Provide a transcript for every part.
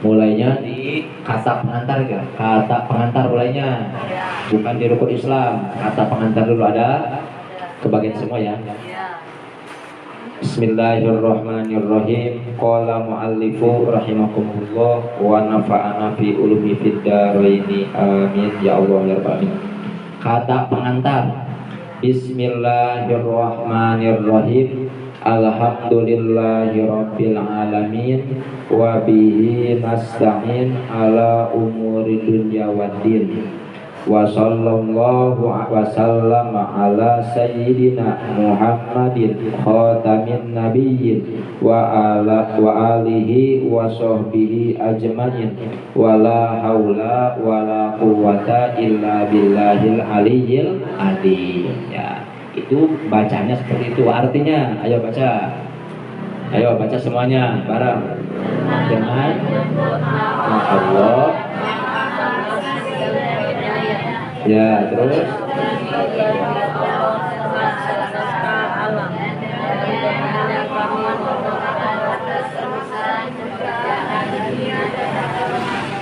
Mulainya di kata pengantar ya, kata pengantar mulainya, bukan di rukun Islam. Kata pengantar dulu ada, kebagian semua ya. Bismillahirrahmanirrahim. Qala muallifu rahimakumullah wa nafa'ana fi ulumi fid dharaini amin ya Allah ya rabbal alamin. Kata pengantar. Bismillahirrahmanirrahim. Alhamdulillahi rabbil alamin wa bihi nasta'in ala umuri dunya waddin. Wa sallallahu wa sallama ala sayyidina Muhammadin khatamin nabiyyin wa alihi wa sahbihi ajmain wa la haula wa la quwwata illa billahil aliyyil azim. Ya, itu bacanya seperti itu. Artinya, ayo baca semuanya bareng dengan Allah. Ya, terus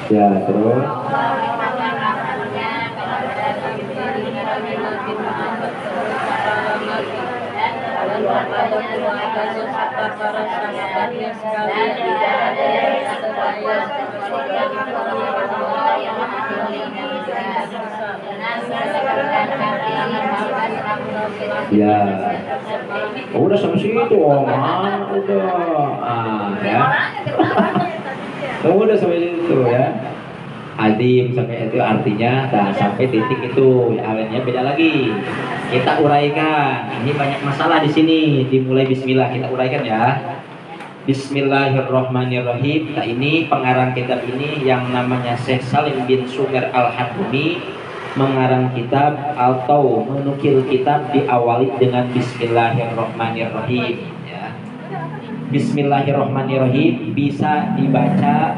ya, terus ya, udah sampai situ, oman udah, ya, udah sampai situ ya. Adim sampai itu artinya, dan sampai titik itu, alinnya beda lagi. Kita uraikan. Ini banyak masalah di sini. Dimulai Bismillah, kita uraikan ya. Bismillahirrahmanirrahim. Kita ini pengarang kitab ini yang namanya Syekh Salim bin Sumer Al-Hadumi mengarang kitab atau menukil kitab diawali dengan Bismillahirrahmanirrahim. Ya. Bismillahirrahmanirrahim bisa dibaca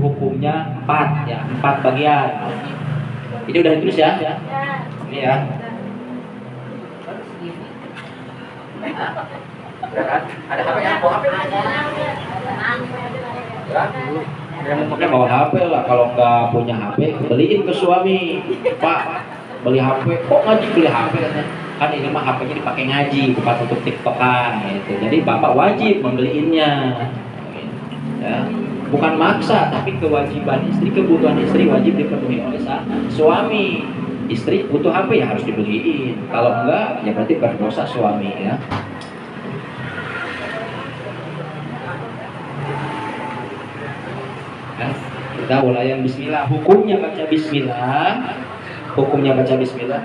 hukumnya 4 ya, 4 bagian. Ini udah ditulis ya? Ini ya. Ada HP ya? Bawa HP? Ya, bawa HP lah. Kalau nggak punya HP, beliin ke suami. Pak, beli HP. Kok ngaji beli HP katanya? Kan ini mah HP-nya dipakai ngaji, bukan untuk tiktokan gitu. Jadi bapak wajib membeliinnya. Ya. Bukan maksa, tapi kewajiban istri, kebutuhan istri wajib dipenuhi oleh suami. Istri butuh HP ya harus dibeliin. Kalau enggak, ya berarti berdosa suami ya. Kita mulai yang Bismillah. Hukumnya baca Bismillah.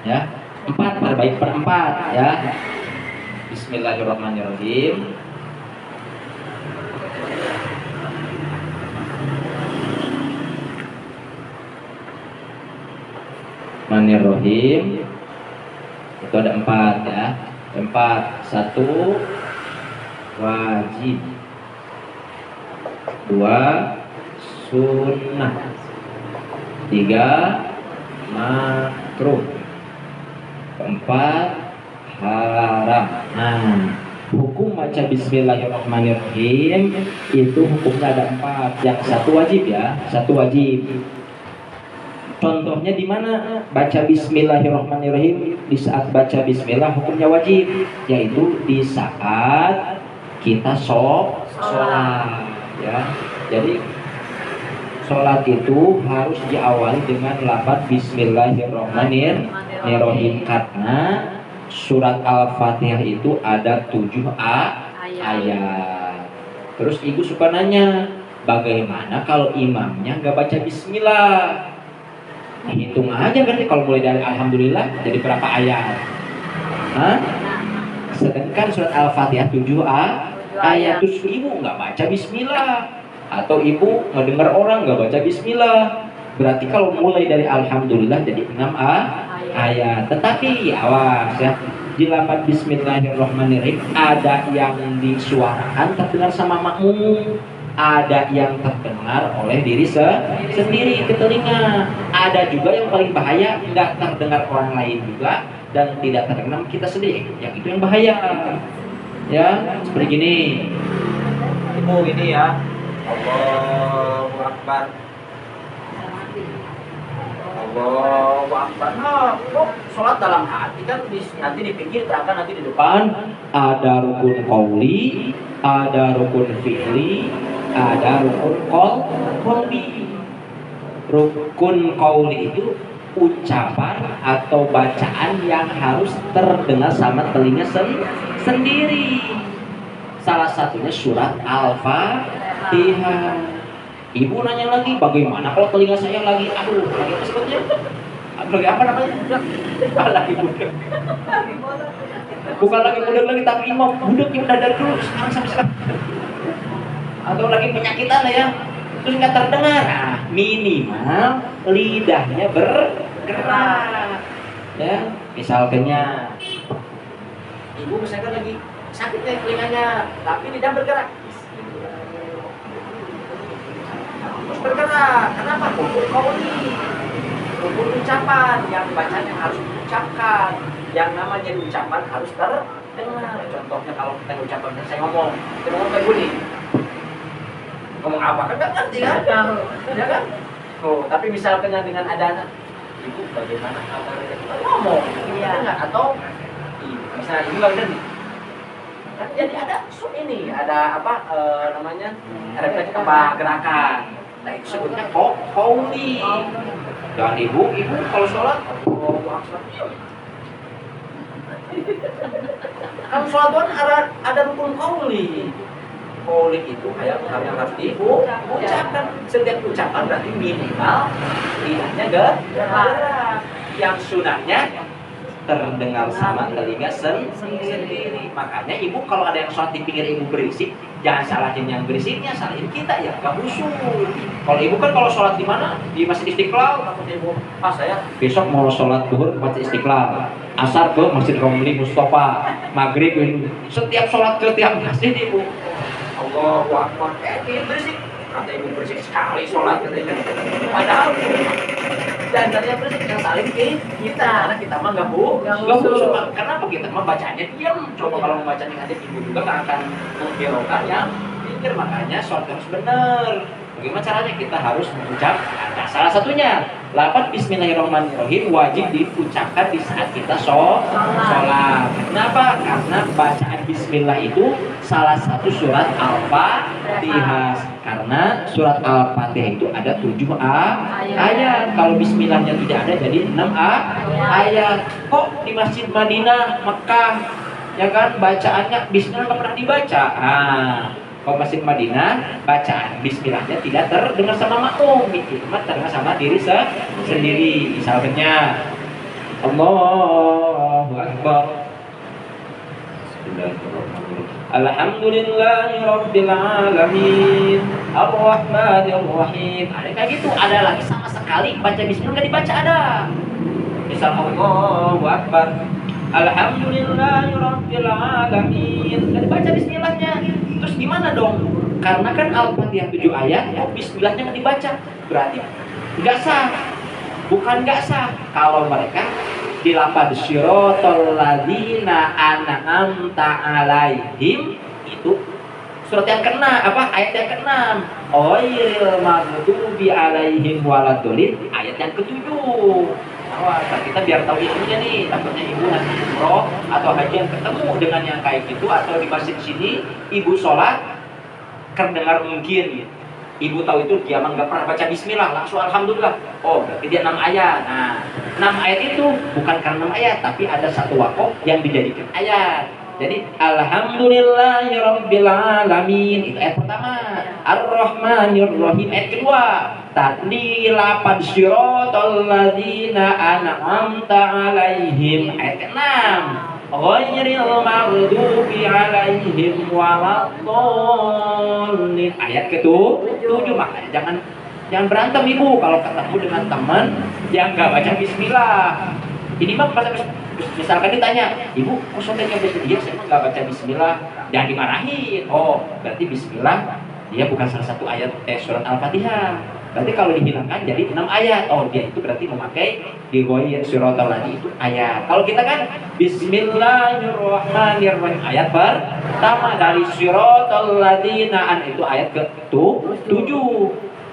Ya. 4 terbaik per 4 ya. Bismillahirrahmanirrahim. Manirrohim. Itu ada 4 ya. 4. 1 wajib. 2 sunnah. 3 makruh. 4 haram. Nah, hukum baca Bismillahirrahmanirrahim itu hukumnya ada 4. Yang 1 wajib ya, 1 wajib. Contohnya di mana baca Bismillahirrahmanirrahim? Di saat baca Bismillah hukumnya wajib, yaitu di saat kita sholat ya. Jadi sholat itu harus diawali dengan lafaz Bismillahirrahmanirrahim karena surat Al-Fatihah itu ada 7 ayat. Terus ibu suka nanya, bagaimana kalau imamnya nggak baca Bismillah? Hitung aja berarti kalau mulai dari Alhamdulillah jadi berapa ayat? Hah? Sedangkan surat Al-Fatihah 7 ayat, terus ibu nggak baca Bismillah, atau ibu ngedengar orang nggak baca Bismillah, berarti kalau mulai dari Alhamdulillah jadi 6 ayat. Tetapi awas ya, di lafaz Bismillahirrahmanirrahim ada yang disuarakan terdengar sama makmum, ada yang terdengar oleh diri sendiri ke telinga, ada juga yang paling bahaya nggak terdengar orang lain juga dan tidak terdengar kita sendiri, yang itu yang bahaya ya. Seperti gini, ibu ini ya, Allahu Akbar. Allahu Akbar. Nah, kok sholat dalam hati kan nanti dipikir akan nanti di depan ada rukun qauli, ada rukun fi'li, ada rukun qalbi. Rukun qauli itu ucapan atau bacaan yang harus terdengar sama telinga sendiri. Salah satunya surat Al-Fatihah. Ibu nanya lagi, bagaimana kalau telinga saya lagi, aduh, lagi apa sebetulnya? Lagi apa namanya? Lagi budak. Bukan lagi budak lagi, tapi imam budak yang dadar dulu, sekarang sampai sekarang. Atau lagi penyakitan lah ya, terus nggak terdengar. Nah, minimal lidahnya bergerak. Ya, misalnya ibu misalkan lagi sakit nih telinganya, tapi lidah bergerak. Terus bergerak. Kenapa? Rukun qauli, rukun ucapan yang bacanya harus diucapkan, yang namanya ucapan harus terdengar. Contohnya kalau kita ucapan, saya ngomong ke ibu nih, ngomong apa kan nggak ngerti kan? Ya kan? Oh, tapi misalkan dengan ada anak, ibu bagaimana kabarnya kita ngomong, iya. Atau misalnya ibu nggak benar nih. Kan jadi ada ini, ada apa namanya? Ada gerakan. Nah itu sebutnya qauli. Dan ibu kalau sholat, kalau sholat kan ada rukun qauli. Qauli itu yang harus diucapkan. Setiap ucapan berarti minimal lidahnya gerak. Yang sunahnya terdengar sama telinga sendiri. Makanya ibu kalau ada yang sholat di pinggir ibu berisik, jangan salahin yang berisiknya, salahin kita ya, gak khusyuk. Kalau ibu kan kalau sholat di mana? Di Masjid Istiqlal, takutnya ibu, saya besok mau sholat zuhur ke Masjid Istiqlal, asar ke Masjid Romli Mustafa, maghrib setiap sholat ke tiap masjid ibu. Allahu Akbar, berisik. Kata ibu berisik sekali sholat katanya. Padahal dan yang berisik yang saling kita, karena kita mah nggak khusyuk. Kenapa kita mah bacanya diam? Coba kalau membacanya hadis ibu juga nggak akan menghiraukan yang pikir. Makanya sholat harus benar. Bagaimana caranya? Kita harus mengucap. Nah, salah satunya lafaz Bismillahirrahmanirrahim wajib diucapkan di saat kita sholat. Kenapa? Karena bacaan Bismillah itu salah satu surat Al-Fatihah. Karena surat Al-Fatihah itu ada 7 ayat. Kalau Bismillahnya tidak ada jadi 6 ayat. Kok di Masjid Madinah, Mekah, ya kan bacaannya Bismillah nggak pernah dibaca? Kalau Masjid Madinah bacaan Bismillahnya tidak terdengar sama makmum, itu terdengar sama diri sendiri. Misalnya Allahu Akbar. Alhamdulillahi Rabbil Alamin Ar-Rahmanir Rahim. Ada kayak gitu. Ada lagi sama sekali baca Bismillah nggak dibaca ada. Misal Allahu Akbar, Alhamdulillahi Rabbil Alamin, nggak dibaca Bismillahnya. Terus gimana dong? Karena kan Al-Fatihah 7 ayat, Bismillahnya nggak dibaca, berarti nggak sah. Bukan nggak sah. Kalau mereka di lafaz syiratal ladzina an'amta alaihim itu surat yang ke-6, ayat yang ke-6. Ghairil maghdubi alaihim waladdallin, ayat yang ke-7. Kita biar tahu ilmunya nih, takutnya ibu nanti umroh atau haji yang ketemu dengan yang kayak gitu, atau di masjid sini ibu sholat terdengar mungkin ibu tahu itu dia nggak pernah baca Bismillah, langsung Alhamdulillah. Oh, berarti dia 6 ayat. Nah, 6 ayat itu bukan karena 6 ayat, tapi ada satu wakof yang dijadikan ayat. Jadi Alhamdulillahirabbil alamin itu ayat pertama. Ar-Rahmanir Rahim ayat kedua. Tadi lafaz syiratal ladzina an'amta alaihim ayat ke-6. Ghairil maghdubi alaihim waladdallin ayat ke-7. Makanya jangan berantem ibu kalau ketemu dengan teman yang nggak baca Bismillah. Ini mah misalkan ditanya, ibu kok soalnya Bismillah, saya nggak baca Bismillah, jangan dimarahin. Oh, berarti Bismillah dia bukan salah satu ayat surat Al-Fatihah. Berarti kalau dihilangkan jadi 6 ayat. Oh, dia itu berarti memakai di suratul ladi itu ayat. Kalau kita kan Bismillahirrahmanirrahim ayat pertama dari suratul ladina itu ayat ke-7.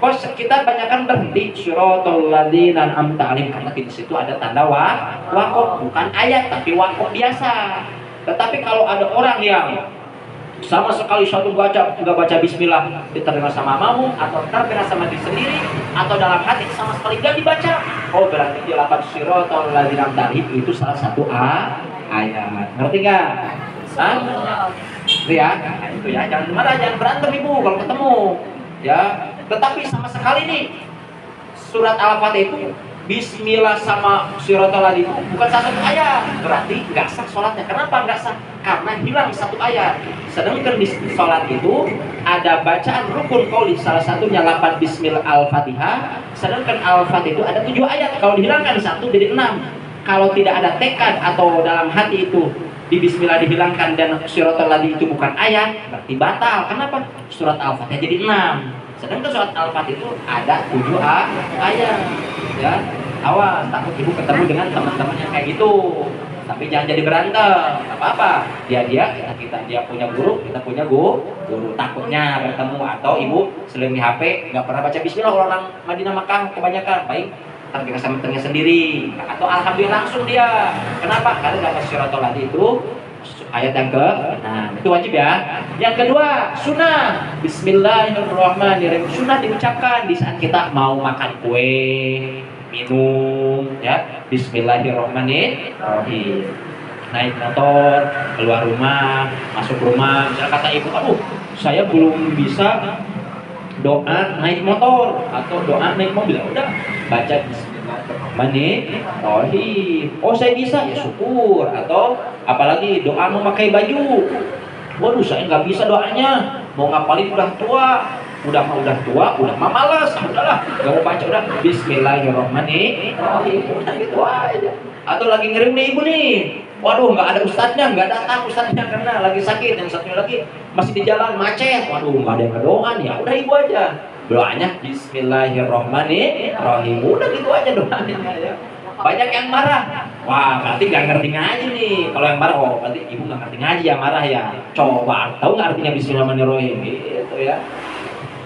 Kok kita banyakkan berhenti suratul ladzina an'amta 'alaihim karena di situ ada tanda waqaf, bukan ayat tapi waqaf biasa. Tetapi kalau ada orang yang sama sekali nggak baca bismillah diterima sama makmum atau terkena sama diri sendiri atau dalam hati sama sekali nggak dibaca, oh berarti di lapan suratul ladzina an'amta 'alaihim itu salah satu ayat. Ngerti nggak? Itu ya, nah, itu ya, jangan marah, jangan berantem ibu kalau ketemu ya. Tetapi sama sekali nih surat Al-Fatihah itu Bismillah sama suratul ladi itu bukan satu ayat, berarti nggak sah sholatnya. Kenapa nggak sah? Karena hilang satu ayat. Sedangkan di sholat itu ada bacaan rukun qauli, salah satunya 8 Bismillah Al-Fatihah. Sedangkan Al-Fatihah itu ada 7 ayat. Kalau dihilangkan satu jadi 6. Kalau tidak ada tekad atau dalam hati itu di Bismillah dihilangkan dan suratul ladi itu bukan ayat, berarti batal. Kenapa? Surat Al-Fatihah jadi 6. Sedangkan surat Al-Fatihah itu ada 7 ayat. Ya, awas takut ibu ketemu dengan teman-teman yang kayak gitu. Tapi jangan jadi berantem, apa-apa. Dia punya guru, kita punya guru. Takutnya bertemu atau ibu selingi HP, nggak pernah baca Bismillah. Orang Madinah Makkah kebanyakan baik terkena sama temannya sendiri. Atau alhamdulillah langsung dia. Kenapa? Karena dapat suratul ladi itu ayat yang itu wajib ya. Yang kedua, sunnah Bismillahirrahmanirrahim. Sunnah diucapkan di saat kita mau makan kue, minum, ya. Bismillahirrahmanirrahim. Naik motor, keluar rumah, masuk rumah. Misalnya kata ibu, aduh, saya belum bisa doa naik motor atau doa naik mobil. Udah, baca Bismillahirrahmanirrahim. Oh, saya bisa, ya syukur. Atau apalagi doa memakai baju. Waduh, saya nggak bisa doanya. Mau ngapalin udah tua, udah malas. Udahlah, nggak mau baca, udah Bismillahirrahmanirrahim. Udah gitu aja. Atau lagi ngirim nih ibu nih. Waduh, nggak ada ustadznya, nggak datang ustadznya karena lagi sakit. Yang satunya lagi masih di jalan macet. Waduh, nggak ada yang berdoa nih. Ya udah ibu aja. Doanya Bismillahirrahmanirrahim. Udah gitu aja doanya ya. Banyak yang marah. Wah, berarti nggak ngerti ngaji nih. Kalau yang marah, oh berarti ibu nggak ngerti ngaji ya marah ya. Coba, tahu nggak artinya Bismillahirrahmanirrahim? Gitu ya.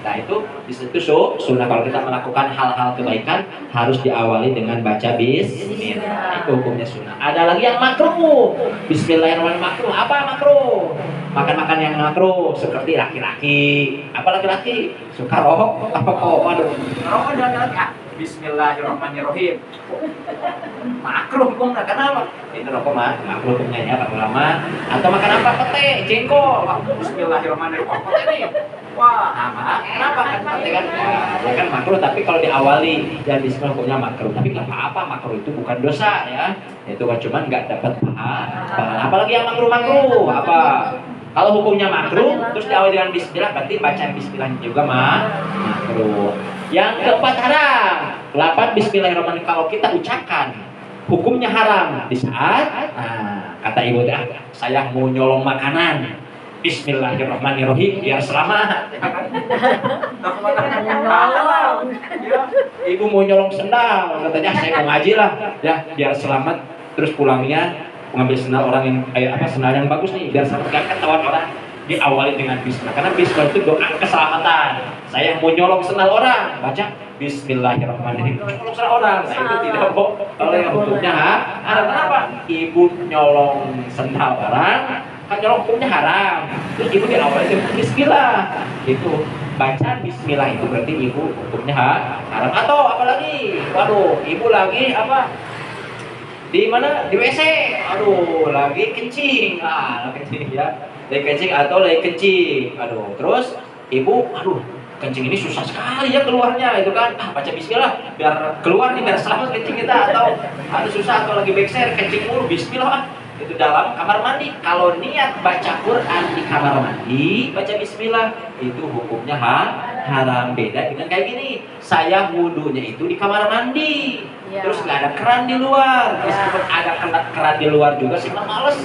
Nah itu disitu sunnah kalau kita melakukan hal-hal kebaikan harus diawali dengan baca Bismillah. Itu hukumnya sunnah. Ada lagi yang makruh. Bismillahirrahmanirrahim makruh. Apa makruh? Makan-makan yang makruh seperti laki-laki. Apa laki-laki? Suka rokok. Waduh. Rokok dan laki. Bismillahirrahmanirrahim. Makruh hukumnya kenapa? Ini rokok makruh hukumnya ya Pak Ulama. Atau makan apa? Pete, jengkol. Bismillahirrahmanirrahim. Pete nih. Wah, kenapa kan pete kan? Ya kan makruh, tapi kalau diawali dan bismillah hukumnya makruh. Tapi nggak apa-apa, makruh itu bukan dosa ya. Itu kan cuma nggak dapat pahala. Apalagi yang makruh apa? Kalau hukumnya makruh, terus diawali dengan bismillah, berarti bacaan bismillah juga makruh. Yang keempat haram. 8 Bismillahirrahmanirrahim kalau kita ucapkan hukumnya haram di saat kata ibu saya mau nyolong makanan. Bismillahirrahmanirrahim biar selamat. Ibu mau nyolong sendal, katanya saya mau ngaji lah, ya biar selamat. Terus pulangnya mengambil sendal orang yang sendal yang bagus nih, biar selamat gak ketahuan orang. Diawali dengan bismillah karena bismillah itu doa keselamatan. Saya mau nyolong sendal orang, baca Bismillahirrahmanirrahim. Nyolong sendal orang, nah itu tidak boleh hukumnya haram. Kenapa? Ibu nyolong sendal orang, kan nyolong hukumnya haram. Terus ibu diawali dengan bismillah. Itu baca bismillah itu berarti ibu hukumnya haram. Atau apalagi, waduh, ibu lagi di mana? Di WC. Aduh, lagi kencing. Kencing ya. Lagi kencing atau lagi kencing. Aduh, terus ibu, kencing ini susah sekali ya keluarnya itu kan. Baca bismillah biar keluar nih, biar selamat kencing kita. Atau susah atau lagi backshare kencing mulu, bismillah. Itu dalam kamar mandi. Kalau niat baca Quran di kamar mandi, baca bismillah, itu hukumnya haram. Beda dengan kayak gini. Saya wudunya itu di kamar mandi. Terus nggak ada keran di luar. Meskipun ada keran di luar juga sih males.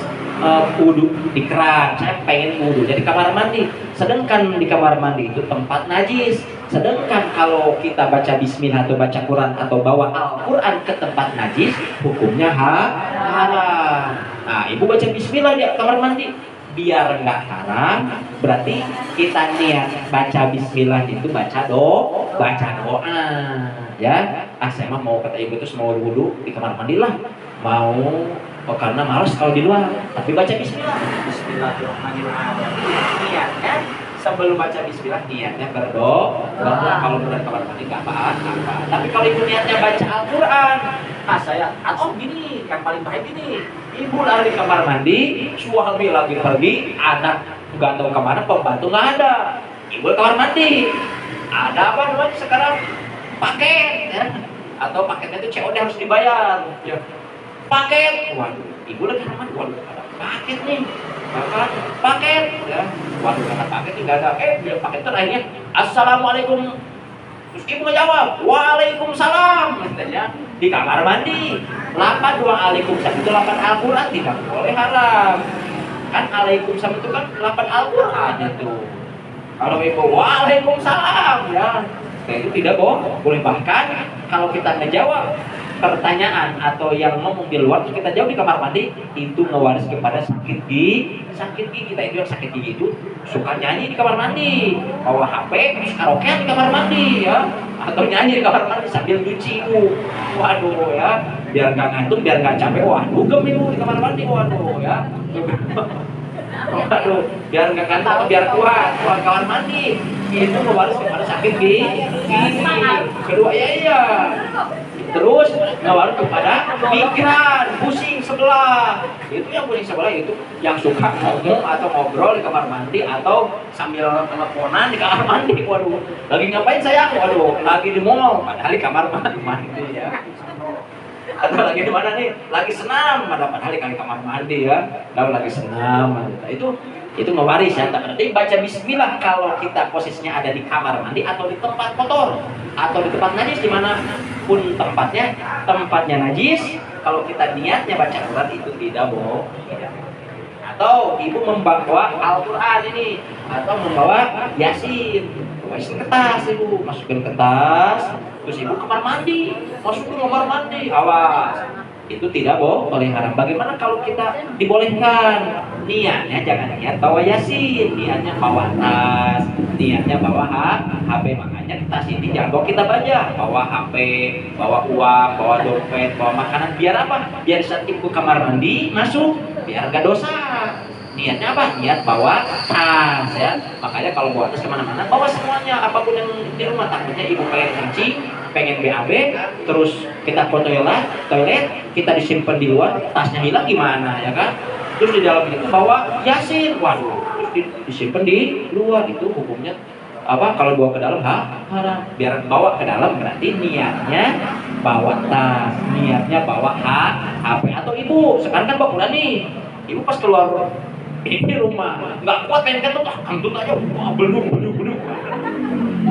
wudhu di keran, saya pengen wudhu jadi kamar mandi, sedangkan di kamar mandi itu tempat najis. Sedangkan kalau kita baca bismillah atau baca Quran atau bawa Al-Quran ke tempat najis, hukumnya haram. Nah, ibu baca bismillah di kamar mandi, biar nggak haram, berarti kita niat baca bismillah itu baca doa, ya. Saya mah mau, kata ibu itu mau wudhu di kamar mandi lah, mau karena malas kalau di luar, tapi baca bismillah. Bismillahirrahmanirrahim. Niatnya sebelum baca bismillah niatnya berdoa. Kalau di kamar mandi nggak apa-apa. Tapi kalau ibu niatnya baca Al-Quran, atau gini, yang paling baik gini, ibu lari di kamar mandi, suami lagi pergi, anak nggak tahu kemana, pembantu nggak ada, ibu di kamar mandi, ada apa namanya sekarang, paket, ya, atau paketnya itu COD harus dibayar, ya. Paket, waduh, ibu lagi kamar mandi, waduh, ada paket nih, paket, ya, waduh, ada paket nggak ada, dia paket itu akhirnya, assalamualaikum. Terus ibu ngejawab, waalaikumsalam, katanya di kamar mandi. Lapan waalaikumsalam itu lapan Al-Quran, tidak boleh haram. Kan waalaikumsalam itu kan lapan Al-Quran itu. Kalau ibu waalaikumsalam, ya, itu tidak boleh. Bahkan kalau kita ngejawab pertanyaan atau yang ngomong di luar terus kita jawab di kamar mandi, itu ngewaris kepada sakit gigi. Kita itu yang sakit gigi itu suka nyanyi di kamar mandi, bawa HP terus karaokean di kamar mandi, ya, atau nyanyi di kamar mandi sambil cuci. Waduh, ya, biar nggak ngantuk, biar nggak capek, waduh gem di kamar mandi, waduh, ya. Waduh, biar nggak ngantuk atau biar kuat kamar mandi, itu ngewaris kepada sakit gigi. Kedua, iya. Terus ngawarin kepada pikiran, pusing sebelah. Itu yang pusing sebelah itu yang suka ngomong atau ngobrol di kamar mandi atau sambil teleponan di kamar mandi. Waduh, lagi ngapain sayang? Waduh, lagi di mall, padahal di kamar mandi, ya. Atau lagi di mana nih? Lagi senam, padahal di kamar mandi, ya. Lalu lagi senam. Nah, itu mewaris, ya. Berarti baca bismillah kalau kita posisinya ada di kamar mandi atau di tempat kotor atau di tempat najis, dimanapun tempatnya najis, kalau kita niatnya baca Quran itu tidak boleh. Atau ibu membawa Al-Quran ini atau membawa Yasin, kertas, ibu masukin ke tas, terus ibu kamar mandi, masukin kamar mandi, awas, itu tidak boleh haram. Bagaimana kalau kita dibolehkan? Niatnya jangan niat bawa Yasin, niatnya bawa tas, niatnya bawa HP. Makanya tas ini jangan bawa kita bawa HP, bawa uang, bawa dompet, bawa makanan. Biar apa? Biar saat ibu kamar mandi masuk, biar gak dosa. Niatnya apa? Niat bawa tas, ya. Makanya kalau bawa tas kemana-mana, bawa semuanya, apapun yang di rumah. Takutnya ibu pengen kencing, pengen BAB, terus kita ke toilet, kita disimpan di luar, tasnya hilang gimana, ya kan? Terus di dalam itu bawa Yasin, waduh, terus disimpan di luar, itu hukumnya apa? Kalau bawa ke dalam haram. Biar bawa ke dalam berarti niatnya bawa tas, niatnya bawa HP. Atau ibu sekarang kan bawa Quran nih, ibu pas keluar ini rumah nggak kuat pengen kentut aja, wah belum,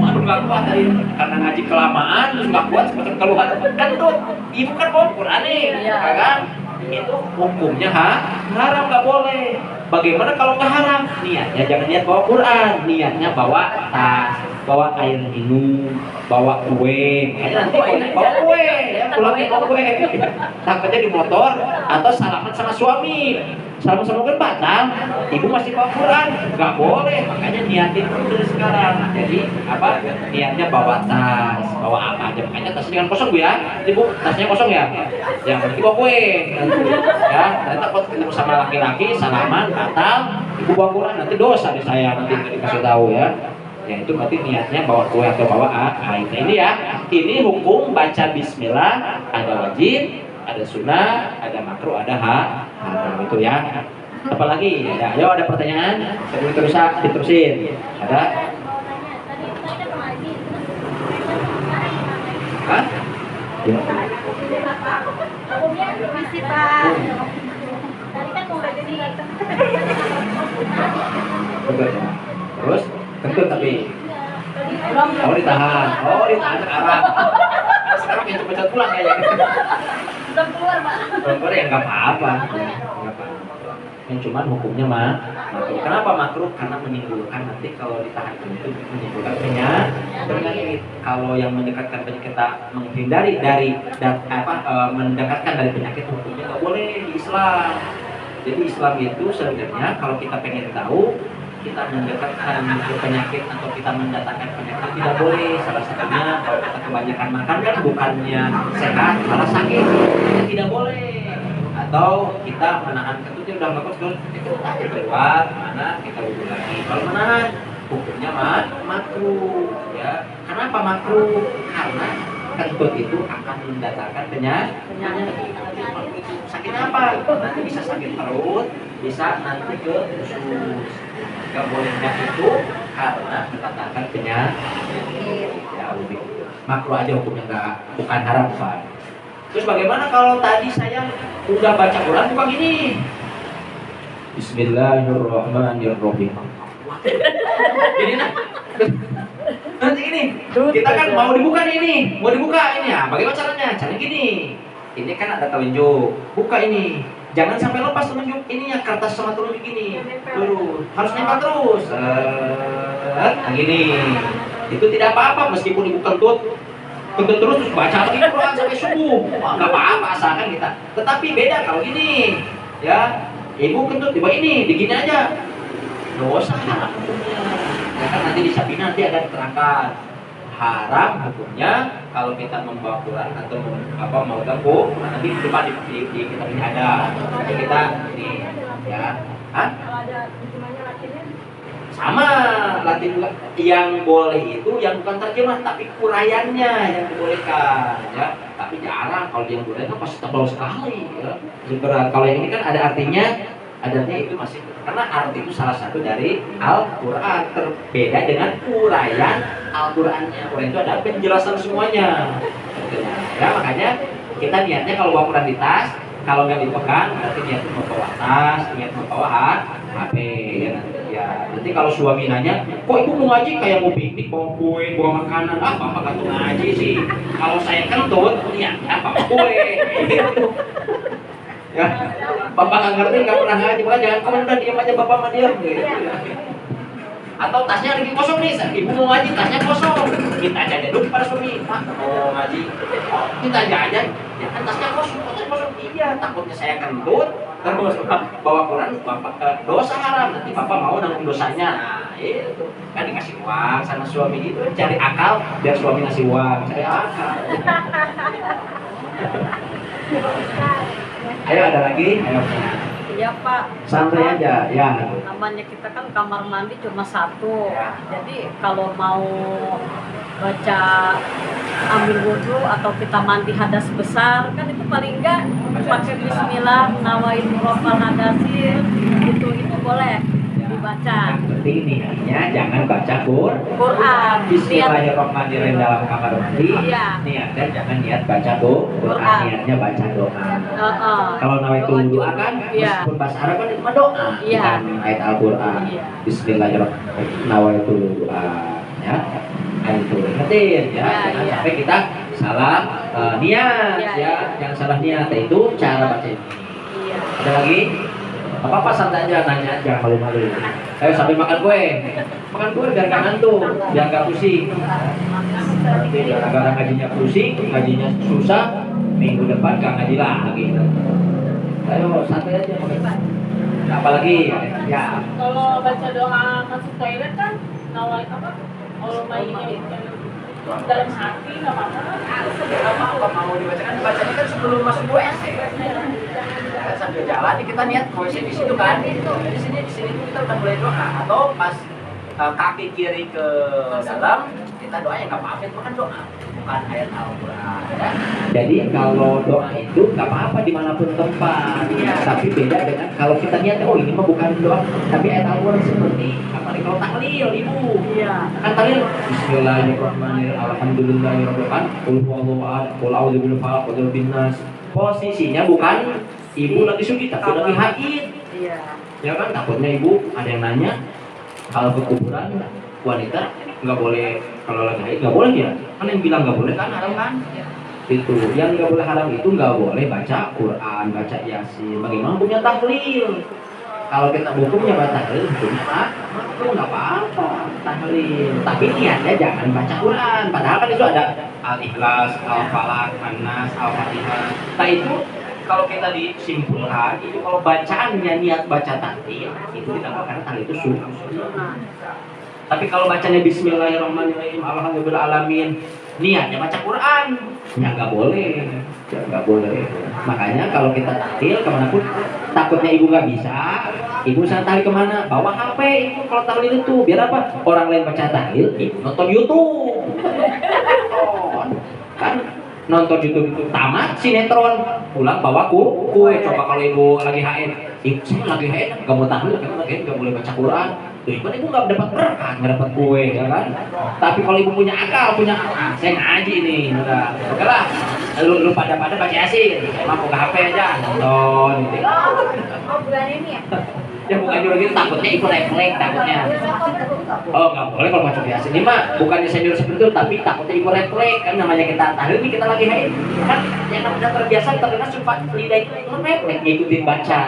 waduh nggak kuat tadi karena ngaji kelamaan, terus nggak kuat sempat keluar kentut. Ibu kan bawa Quran nih, ya kan? Itu hukumnya haram, nggak boleh. Bagaimana kalau nggak haram? Niatnya jangan niat bawa Quran, niatnya bawa tas, bawa air minum, bawa kue. Nanti bawa kue, ya, pulangnya bawa kue. Takutnya di motor atau salaman sama suami, salaman kan batal. Ibu masih bawa Quran, nggak boleh. Makanya niatin dulu dari sekarang. Jadi apa? Niatnya bawa tas, bawa apa aja. Makanya tasnya jangan kosong, Bu, ya. Ibu tasnya kosong, ya. Yang penting bawa kue. Ya, nanti takut ketemu sama laki-laki salaman batal, ibu bawa Quran, nanti dosa di saya, nanti nggak dikasih tahu, ya. Ya itu berarti niatnya bawa kue atau bawa air. Nah, ini, ya, ini hukum baca bismillah, ada wajib, ada sunnah, ada makruh, ada haram, itu, ya. Apalagi? Ya, ayo ada pertanyaan? Sebelum diterusin. Ada? Hah? Ya. Hukumnya misi, Pak. Tadi kan mau jadi Terus kentut tapi ditahan sekarang. Sekarang pengen cepet pulang kayaknya. belum keluar, Pak. Belum keluar, ya nggak apa-apa. yang cuman hukumnya makruh. Kenapa makruh? Karena menimbulkan nanti kalau ditahan itu menimbulkan penyakit. Kalau yang mendekatkan penyakit kita menghindari dari mendekatkan dari penyakit hukumnya nggak boleh di Islam. Jadi Islam itu sebenarnya kalau kita pengen tahu kita mendekatkan ke penyakit atau kita mendatangkan penyakit tidak boleh. Salah satunya kalau kita kebanyakan makan kan bukannya sehat malah sakit, itu tidak boleh. Atau kita menahan kentutnya udah nggak kuat itu aja keluar mana kita wudhu lagi. Kalau menahan hukumnya makruh ya. Kenapa makruh? Karena kentut itu akan mendatangkan penyakit. Sakitnya apa? Nanti bisa sakit perut, bisa nanti ke usus. Gak bolehnya itu karena mendatangkan penyakit. Ya lebih makruh aja hukumnya, bukan haram bukan. Terus bagaimana kalau tadi saya udah baca Quran bukan gini? Bismillahirrahmanirrahim. Ini nah. Nanti ini kita kan mau dibuka ini ya. Bagaimana caranya? Caranya gini. Ini kan ada telunjuk. Buka ini. Jangan sampai lepas telunjuk ininya, kertas sama telunjuk ini. Dulu harus nempel terus. Nah gini. Itu tidak apa-apa meskipun ibu kentut terus baca lagi Quran sampai subuh. Enggak apa-apa asalkan kita. Tetapi beda kalau gini. Ya, ibu kentut tiba ini digini aja. Dosa haram hukumnya. Ya kan nanti di Sabina nanti ada diterangkan. Haram hukumnya kalau kita membawa Quran atau mau gabung nanti di depan di kita ini ada. Jadi kita ini ya. Kalau ada terjemahnya latinnya Sama Latin juga. Yang boleh itu yang bukan terjemah tapi uraiannya yang dibolehkan ya. Tapi jarang kalau yang boleh kan pasti tebal sekali ya. Kalau yang ini kan ada artinya itu masih karena arti itu salah satu dari Al-Quran, berbeda dengan uraian Al-Qurannya. Uraian itu ada penjelasan semuanya ya, makanya kita niatnya kalau bawa Quran di tas, kalau nggak dipegang berarti niat membawa tas, niat membawa HP ya. Nanti kalau suami nanya, kok ibu mau ngaji kayak mau piknik, bawa kue, bawa makanan, bapak gak tuh ngaji sih. Kalau saya kentut, niatnya bawa kue gitu. Ya, bapak nggak ngerti, nggak pernah ngaji, maka jangan komen, udah diam aja bapak sama diam gitu. Atau tasnya lagi kosong nih, ibu mau ngaji tasnya kosong, kita aja duduk pada suami, pak mau ngaji, kita aja, ya kan tasnya kosong, iya takutnya saya kentut, terus bawa Quran, bapak dosa haram, nanti bapak mau nanggung dosanya, nah itu kan dikasih uang sama suami itu, cari akal biar suami ngasih uang, cari akal. Ayo ada lagi, ayo. Iya Pak. Santai aja, ya. Namanya kita kan kamar mandi cuma satu. Ya. Jadi kalau mau baca ambil wudhu atau kita mandi hadas besar kan itu paling enggak pakai Bismillah, nawaitu robbal hadasin itu boleh dibaca. Yang penting niatnya jangan baca Quran. Bismillahirrahmanirrahim dalam kamar mandi. Iya. Niatnya jangan niat baca Quran, niatnya baca doa. Kalau nawaitu doa kan meskipun bahasa Arab kan itu doa, bukan ayat Al-Quran. Bismillahirrahmanirrahim nawaitu doa ya. Itu ingetin ya, jangan sampai kita salah niat ya, jangan salah niat. Itu cara baca ini. Ada lagi? Apa santai aja nanya, jangan malu-malu. Ayo sambil makan kue biar gak ngantuk, biar gak pusing. Nanti gara-gara ngajinya pusing, ngajinya susah, minggu depan gak ngaji lagi. Ayo santai aja. Apalagi ya. kalau baca doa masuk toilet kan nawai apa? Allahumma inni dalam hati nggak apa-apa. Mau dibacakan bacanya kan sebelum masuk WC. Sambil jalan kita niat WC di situ kan. Di sini kita udah mulai doa atau pas kaki kiri ke dalam kita doanya nggak apa-apa, itu kan doa bukan ayat Al-Quran ya. Jadi kalau doa itu nggak apa-apa dimanapun tempat ya. Tapi beda dengan kalau kita niat ini mah bukan doa tapi ayat Al-Quran seperti apalagi kalau tahlil ibu kan tahlil Bismillahirrahmanirrahim alhamdulillahirabbil alamin qul huwallahu ahad qul a'udzu birabbil falaq qul a'udzu binnas. Posisinya bukan ibu lagi suci tapi lagi haid. Ya kan takutnya ibu ada yang nanya kalau ke kuburan wanita nggak boleh, kalau lagi haid nggak boleh ya, kan yang bilang nggak boleh kan haram kan. Itu yang nggak boleh haram itu nggak boleh baca Quran, baca Yasin. Bagaimana punya tahlil Kalau kita hukumnya baca tahlil, hukumnya itu nggak apa-apa tahlil. Tapi niatnya jangan baca Quran. Padahal kan itu ada Al-Ikhlas, Al-Falaq, An-Nas, Al-Fatihah. Nah itu kalau kita disimpulkan, itu kalau bacaannya niat baca tahlil, itu tidak karena tahlil itu sunnah. Tapi kalau bacanya Bismillahirrahmanirrahim, Alhamdulillahirrahmanirrahim, niatnya baca Quran, ya nggak boleh, ya nggak boleh. Makanya kalau kita tahlil kemanapun, takutnya ibu nggak bisa, ibu sana tahlil kemana? Bawa HP ibu kalau tahlil itu, biar apa? Orang lain baca tahlil, ibu nonton YouTube, kan nonton YouTube itu tamat sinetron, pulang bawa kue. Coba kalau ibu lagi haid, ibu saya lagi haid, nggak mau tahlil, nggak boleh baca Quran. Tuh, ibu nggak dapat berkah, nggak dapat kue, ya kan? Tapi kalau ibu punya akal, saya ngaji nih, udah, oke lah. Lu pada baca Yasin, emang buka HP aja, nonton, gitu. Oh, bulan ini ya? Ya bukan juga gitu, takutnya ibu refleks, takutnya. Oh nggak boleh kalau masuk Yasin. Ini mah bukannya senior seperti itu, tapi takutnya ibu refleks, kan namanya kita tahlil, ini kita lagi haid, kan yang namanya terbiasa terkena sumpah lidah itu refleks, ngikutin baca.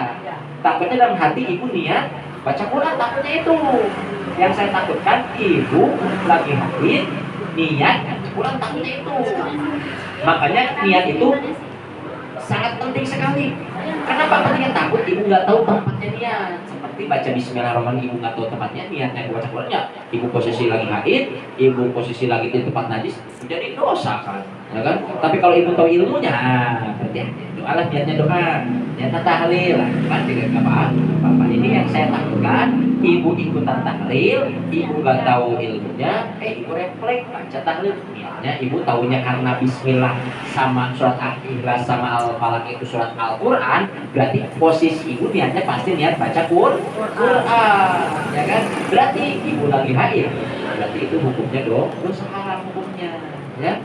Takutnya dalam hati ibu niat baca Quran, takutnya itu. Yang saya takutkan ibu lagi haid niat baca Quran, takutnya itu. Makanya niat itu sangat penting sekali. Kenapa? Karena yang takut ibu nggak tahu tempatnya niat. Seperti baca Bismillahirrahmanirrahim, ibu nggak tahu tempatnya niatnya baca Qurannya. Ibu posisi lagi haid, ibu posisi lagi di tempat najis, jadi dosa kan, ya kan? Tapi kalau ibu tahu ilmunya, berarti doa lah niatnya doa, niatnya tahlil, kan tidak apa-apa. Ini yang saya takutkan, ibu ikutan tahlil, ibu nggak tahu ilmunya, ibu refleks baca tahlil, niatnya ibu tahunya karena Bismillah sama surat Al-Ikhlas sama Al-Falaq itu surat Al-Quran, berarti posisi ibu niatnya pasti niat baca Quran, ya kan? Berarti ibu lagi haid, berarti itu hukumnya dosa haram hukumnya, ya.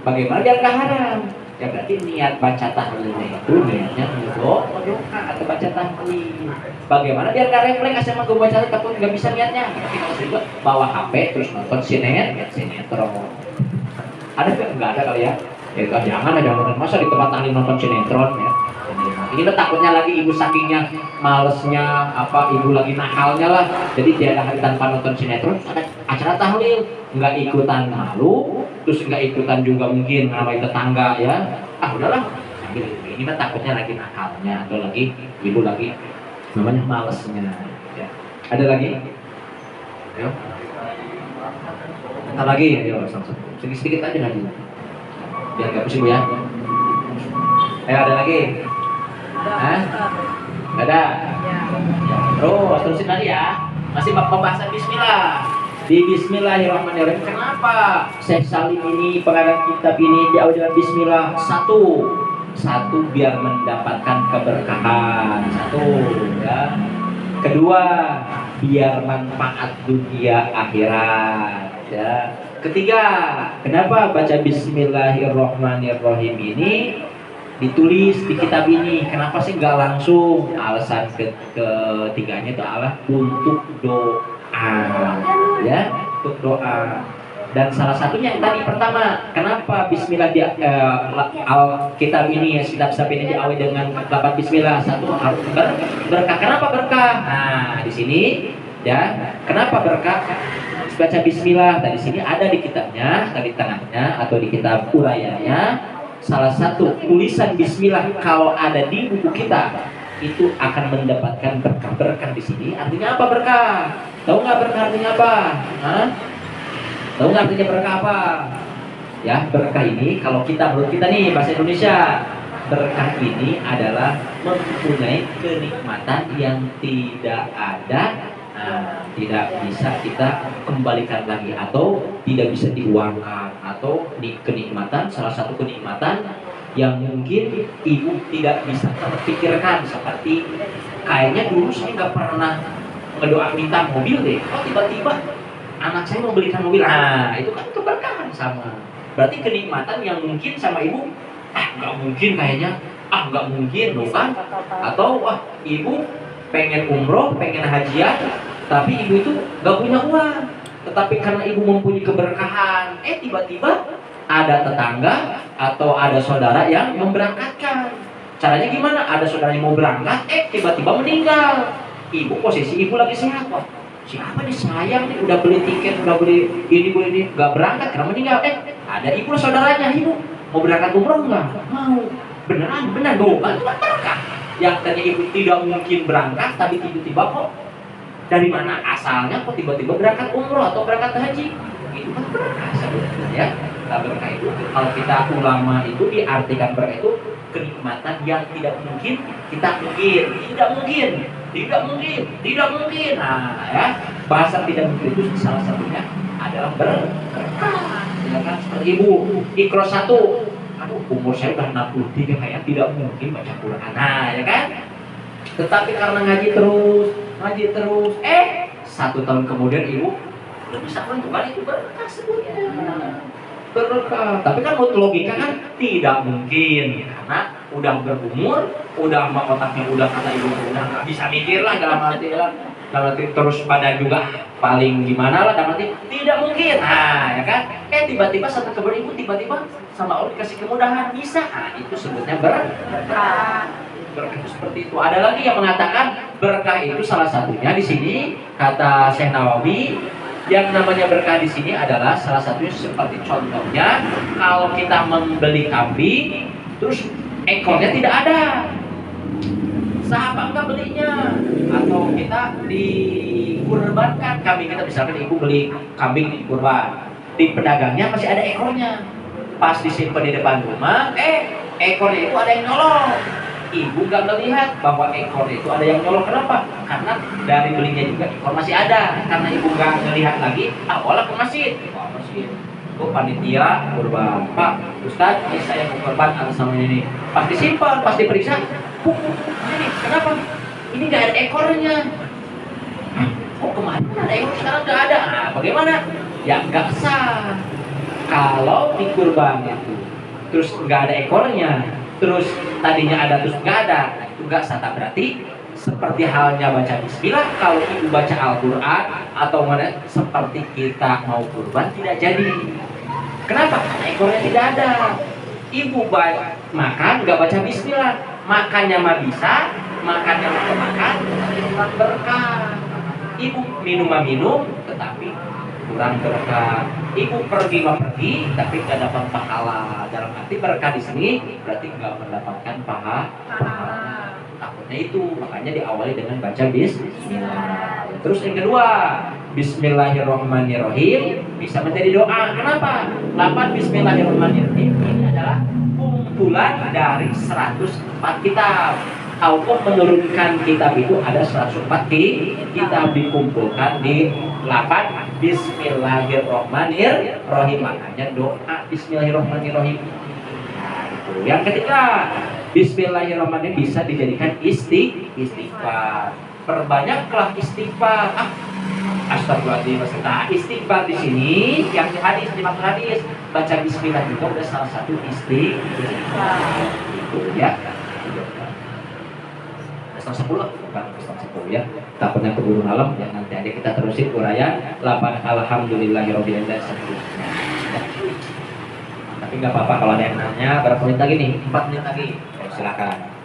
Bagaimana biar nggak haram? Ya berarti niat baca tahlilnya itu niatnya doa atau baca tahlil. Bagaimana biar nggak refleks asal mau baca tahlil takut nggak bisa niatnya? Kita harus bawa HP terus nonton sinetron. Ada nggak ada kali ya? Ya jangan masa di tempat tahlil nonton sinetron ya. Ini tuh takutnya lagi ibu sakingnya malesnya apa, ibu lagi nakalnya lah, jadi tiada hari tanpa nonton sinetron ada acara tahlil, nggak ikutan malu, terus nggak ikutan juga mungkin ngawain tetangga ya, udahlah sambil ini mah takutnya lagi nakalnya atau lagi ibu lagi namanya malesnya ya. Ada lagi? Ayo kita lagi ya, sedikit aja nanti biar nggak pusing bu ya. Ayo ada lagi? Hah? Nggak ada? Terus terusin tadi ya. Masih pembahasan Bismillah. Di Bismillahirrahmanirrahim. Kenapa Syekh Salim ini pengarang kitab ini diawali dengan Bismillah? Satu biar mendapatkan keberkahan. Satu ya. Kedua biar manfaat dunia akhirat. Ya. Ketiga, kenapa baca Bismillahirrahmanirrahim ini ditulis di kitab ini? Kenapa sih nggak langsung? Alasan ketiganya itu adalah untuk doa, ya, untuk doa. Dan salah satunya yang tadi pertama, kenapa Bismillah di kitab ini ya, kitab ini diawali dengan kata Bismillah? Satu harus berkah. Kenapa berkah? Nah di sini ya, kenapa berkah? Baca Bismillah. Dari sini ada di kitabnya, tadi tengahnya atau di kitab urayanya. Salah satu tulisan Bismillah kalau ada di buku kita itu akan mendapatkan berkah. Berkah di sini artinya apa berkah? Tahu nggak berkah artinya apa? Hah? Tahu nggak artinya berkah apa? Ya berkah ini kalau kita menurut kita nih bahasa Indonesia, berkah ini adalah mempunyai kenikmatan yang tidak ada. Tidak bisa kita kembalikan lagi atau tidak bisa diuangkan, atau kenikmatan, salah satu kenikmatan yang mungkin ibu tidak bisa terpikirkan, seperti kayaknya dulu saya nggak pernah ngedoa minta mobil deh, tiba-tiba anak saya mau belikan mobil. Itu kan keberkahan sama, berarti kenikmatan yang mungkin sama ibu nggak mungkin kayaknya, nggak mungkin loh kan, atau ibu pengen umroh, pengen hajian, tapi ibu itu gak punya uang, tetapi karena ibu mempunyai keberkahan, tiba-tiba ada tetangga atau ada saudara yang memberangkatkan. Caranya gimana? Ada saudara yang mau berangkat, tiba-tiba meninggal. Ibu posisi ibu lagi sehat kok. Siapa nih sayang nih udah beli tiket, udah beli ini, nggak berangkat karena meninggal. Ada ibu saudaranya, ibu mau berangkat umroh nggak? Mau. Beneran, benar dong. Itu kan berkah. Yang tadi ibu tidak mungkin berangkat, tapi tiba-tiba kok dari mana asalnya kok tiba-tiba berangkat umroh atau berangkat haji? Itu kan berkah sebenarnya ya. Nah, berkah itu kalau kita ulama itu diartikan berkah itu kenikmatan yang tidak mungkin tidak mungkin. Nah, ya bahasa tidak mungkin itu salah satunya adalah berkah. Ya kan seperti ibu Iqra 1. Aduh, umur saya udah 63 kayak tidak mungkin baca Quran. Nah, ya kan? Tetapi karena ngaji terus, 1 tahun kemudian ibu udah bisa menentukan itu berkah sebetulnya. Berkah. Tapi kan menurut logika kan tidak mungkin karena udah berumur, udah otaknya udah kata ibu udah nggak bisa mikir lah dalam arti terus badan juga paling gimana lah dalam arti tidak mungkin. Nah, ya kan? Tiba-tiba satu kemudian ibu tiba-tiba sama Allah dikasih kemudahan bisa. Nah, itu sebutnya berkah. Berkah itu seperti itu. Ada lagi yang mengatakan berkah itu salah satunya di sini kata Syekh Nawawi yang namanya berkah di sini adalah salah satunya seperti contohnya kalau kita membeli kambing terus ekornya tidak ada. Sahabat nggak belinya atau kita dikurbankan kambing kita misalkan ibu beli kambing di kurban di pedagangnya masih ada ekornya pas disimpan di depan rumah ekornya itu ada yang nyolong. Ibu nggak melihat bahwa ekor itu ada yang nyolong. Kenapa? Karena dari belinya juga ekor masih ada. Karena ibu nggak melihat lagi, awalnya ke masjid. Oh, panitia kurban, Pak Ustadz, ini saya mau kurban atas sama ini. Pas disimpan, pas diperiksa, ini kenapa? Ini nggak ada ekornya. Oh, kemarin ada ekor, sekarang nggak ada. Nah, bagaimana? Ya nggak sah. Kalau di kurban itu terus nggak ada ekornya, terus tadinya ada terus nggak ada, itu nggak sah. Berarti seperti halnya baca bismillah, kalau ibu baca Al-Quran atau mana seperti kita mau kurban tidak jadi. Kenapa? Karena ekornya tidak ada. Ibu makan nggak baca bismillah, makannya mah bisa, makannya mah makan, kurang berkah. Ibu minum, tetapi kurang berkah. Ibu pergi, tapi nggak dapat pahala. Dalam arti berkah di sini berarti nggak mendapatkan pahala. Takutnya itu, makanya diawali dengan baca bismillah. Terus yang kedua, bismillahirrahmanirrahim bisa menjadi doa. Kenapa? Lapan bismillahirrahmanirrahim ini adalah kumpulan dari 104 kitab. Allah menurunkan kitab itu ada 104 kitab dikumpulkan di 8 bismillahirrahmanirrahim. Makanya doa bismillahirrahmanirrahim. Nah, itu. Yang ketiga, bismillahirrahmanirrahim bisa dijadikan istighfar. Perbanyaklah istighfar. Astagfirullahaladzim. Nah, istighfar di sini yang di hadis, dimaksud hadis baca bismillah juga udah salah satu istighfar. Itu ya. Setengah 10 bukan setengah 10 ya. Takutnya keburu malam ya, nanti aja kita terusin uraian 8 alhamdulillahirobbilalamin dan seterusnya. Tapi nggak apa-apa kalau ada yang nanya berapa menit lagi nih? 4 menit lagi. Silakan.